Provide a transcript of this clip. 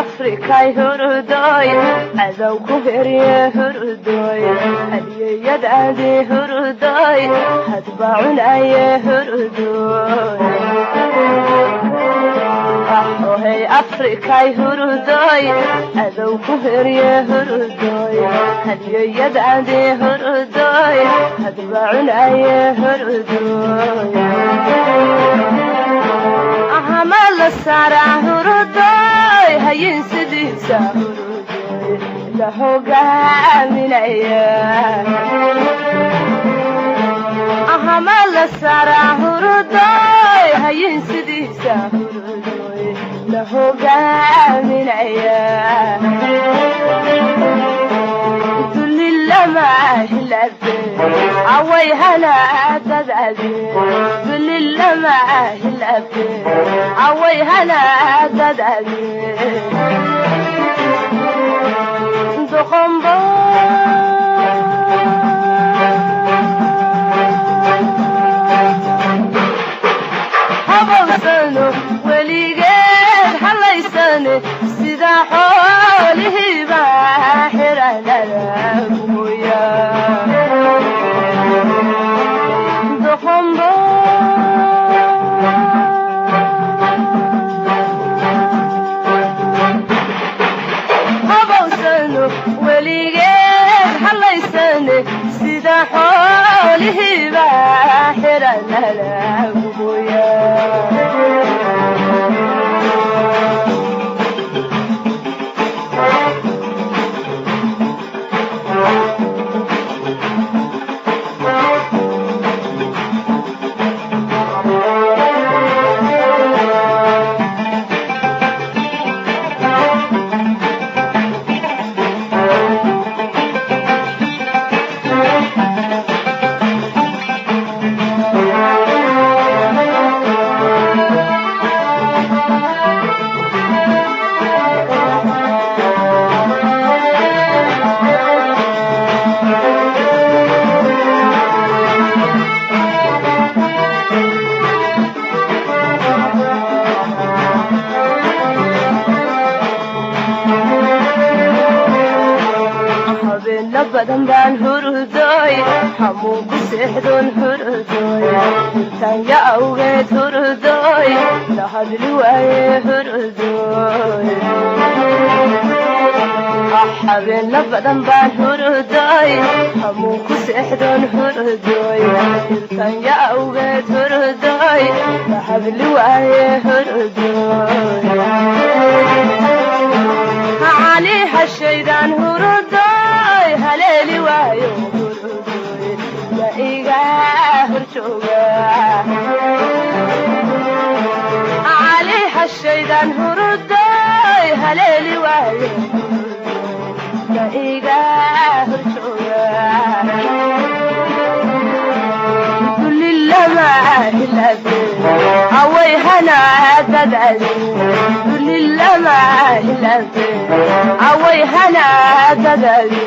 afrika hurdoy adow ku herye hurdoy hadiyadaadi hurdoy hadba cunaye hurdoy ahoy afrika hurdoy adow ku herye hurdoy hadiyadaadi hurdoy hadba cunaye hurdoy ahamal sara hurdoy hayin sidisa hurdoy la hogaaminaya ahamal sara hurdoy hayin sidisa hurdoy la hogaaminaya away hana dadade bilillama hilabe away hana dadade doqombo habawsano weligeed halaysane sida xoolihiiba xiranala habawsano weligeed halaysane sida xoolihiiba xiranala guboya badan baan hurdoy hamuun ku seexdoon hurdoy tanya awgeed hurdoy la hadli waaye hurdoy habeen badan baan hurdoy hamuun ku seexdoon hurdoy tanya awgeed hurdoy la hadli waaye hurdoy ali hashaydan hurdoy haleeli waayo hurdoy la iga horjooga ali hashaydan hurdoy haleeli waayo la iga horjooga kulillama hilabe away hana dadade kulillama hilabe away hana dadade